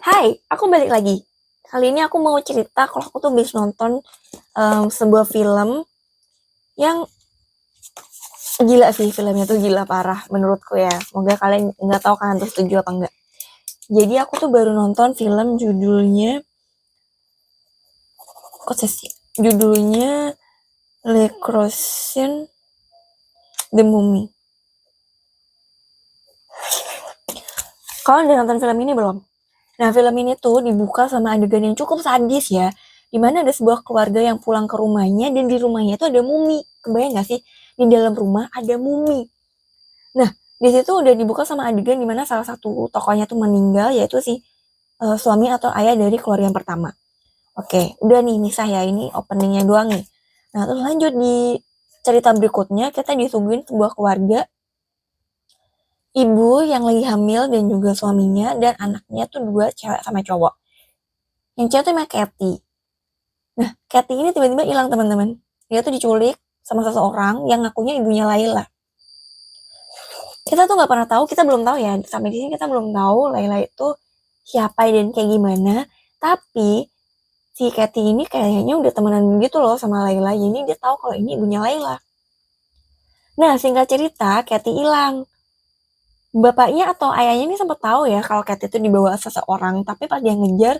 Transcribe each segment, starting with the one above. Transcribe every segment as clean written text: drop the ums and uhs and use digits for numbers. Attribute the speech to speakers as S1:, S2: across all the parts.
S1: Hai, aku balik lagi. Kali ini aku mau cerita kalau aku tuh habis nonton sebuah film yang gila sih. Filmnya tuh gila parah menurutku ya. Semoga kalian nggak tahu kalian tuh setuju apa enggak. Jadi aku tuh baru nonton film judulnya kok sih? Judulnya Le Creuset The Mummy. Kalian udah nonton film ini belum? Nah, film ini tuh dibuka sama adegan yang cukup sadis ya. Dimana ada sebuah keluarga yang pulang ke rumahnya dan di rumahnya itu ada mumi. Kebayang gak sih? Di dalam rumah ada mumi. Nah, di situ udah dibuka sama adegan dimana salah satu tokohnya tuh meninggal, yaitu si suami atau ayah dari keluarga yang pertama. Oke, udah nih misah ya, ini openingnya doang nih. Nah, terus lanjut di cerita berikutnya, kita disuguhin sebuah keluarga, ibu yang lagi hamil dan juga suaminya, dan anaknya tuh dua cewek sama cowok. Yang cewek tuh namanya Kathy. Nah, Kathy ini tiba-tiba hilang teman-teman. Dia tuh diculik sama seseorang yang ngakunya ibunya Laila. Kita tuh nggak pernah tahu, kita belum tahu ya, sampai di sini kita belum tahu Laila itu siapa dan kayak gimana. Tapi si Kathy ini kayaknya udah temenan gitu loh sama Laila, jadi dia tahu kalau ini ibunya Laila. Nah, singkat cerita, Kathy hilang. Bapaknya atau ayahnya ini sempat tahu ya kalau Kathy itu dibawa seseorang, tapi pas dia ngejar,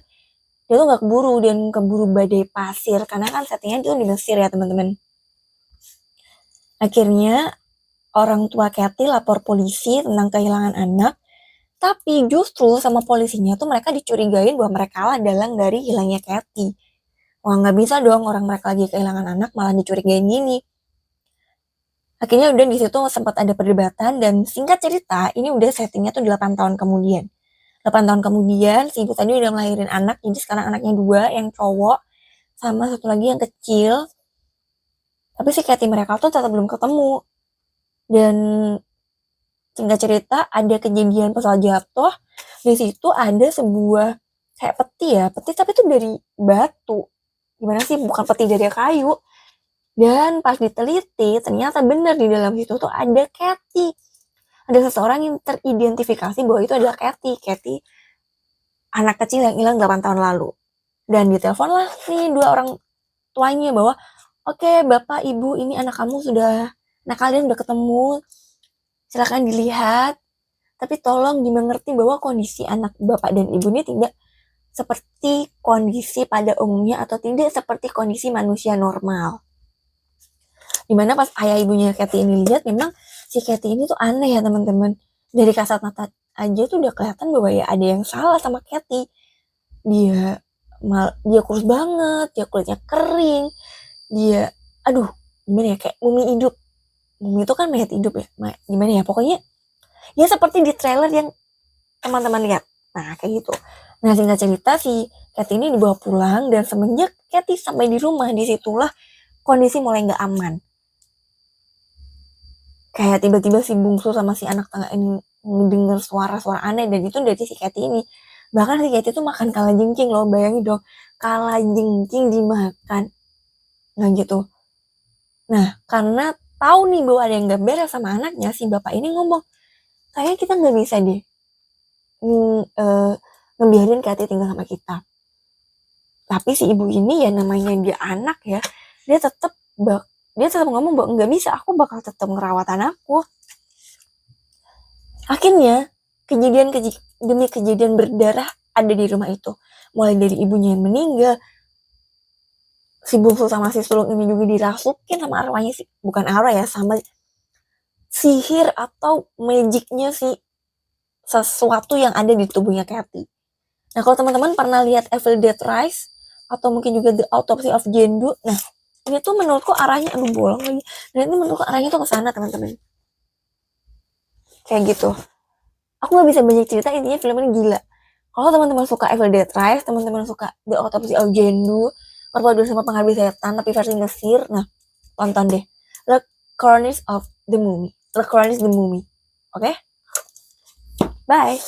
S1: dia tuh nggak keburu, dan keburu badai pasir, karena kan settingnya itu di Mesir ya teman-teman. Akhirnya orang tua Kathy lapor polisi tentang kehilangan anak, tapi justru sama polisinya tuh mereka dicurigain bahwa mereka lah dalang dari hilangnya Kathy. Wah, nggak bisa dong, orang mereka lagi kehilangan anak malah dicurigain gini. Akhirnya udah di situ sempat ada perdebatan, dan singkat cerita ini udah settingnya tuh 8 tahun kemudian. 8 tahun kemudian si ibu tadi udah melahirin anak, jadi sekarang anaknya dua, yang cowok sama satu lagi yang kecil. Tapi si Kathy mereka tuh tetap belum ketemu. Dan singkat cerita ada kejadian pesawat jatuh. Di situ ada sebuah kayak peti ya, peti tapi itu dari batu. Gimana sih, bukan peti dari kayu. Dan pas diteliti ternyata benar di dalam situ tuh ada Kathy. Ada seseorang yang teridentifikasi bahwa itu adalah Kathy. Kathy anak kecil yang hilang 8 tahun lalu. Dan diteleponlah nih dua orang tuanya bahwa oke, bapak ibu, ini anak kamu sudah, nah kalian udah ketemu, silakan dilihat, tapi tolong dimengerti bahwa kondisi anak bapak dan ibu ini tidak seperti kondisi pada umumnya atau tidak seperti kondisi manusia normal. Dimana pas ayah ibunya Kathy ini lihat, memang si Kathy ini tuh aneh ya teman-teman. Dari kasat mata aja tuh udah kelihatan bahwa ya ada yang salah sama Kathy. Dia kurus banget, dia kulitnya kering, dia aduh gimana ya, kayak mumi hidup. Mumi itu kan mayat hidup ya, gimana ya, pokoknya ya seperti di trailer yang teman-teman lihat. Nah kayak gitu. Nah, singkat cerita si Kathy ini dibawa pulang, dan semenjak Kathy sampai di rumah, disitulah kondisi mulai nggak aman. Kayak tiba-tiba si bungsu sama si anak tengah ini mendengar suara-suara aneh, dan itu dari si Kathy ini. Bahkan si Kathy tuh makan kalajengking loh, bayangin dong, kalajengking dimakan. Nah gitu. Nah, karena tahu nih bahwa ada yang gak beres sama anaknya, si bapak ini ngomong, kayaknya kita nggak bisa deh ngebiarin Kathy tinggal sama kita. Tapi si ibu ini ya namanya dia anak ya, dia tetap ngomong bahwa nggak bisa, aku bakal tetap ngerawat anakku. Akhirnya kejadian demi kejadian berdarah ada di rumah itu. Mulai dari ibunya yang meninggal, si bungsu sama si sulung ini juga dirasukin sama arwahnya sih, bukan arwah ya, sama sihir atau magicnya si sesuatu yang ada di tubuhnya Kathy. Nah, kalau teman-teman pernah lihat Evil Dead Rise atau mungkin juga The Autopsy of Jane Doe, nah ini tuh menurutku arahnya, aduh bolong lagi, dan ini menurutku arahnya tuh ke sana teman-teman. Kayak gitu. Aku nggak bisa banyak cerita, intinya film ini gila. Kalau teman-teman suka Evil Dead Rise, teman-teman suka The Autopsy of Jane Doe, perpaduan sama penghabis setan tapi versi Mesir, nah tonton deh The Chronicles of the Mummy. The Chronicles of the Mummy. Oke? Bye.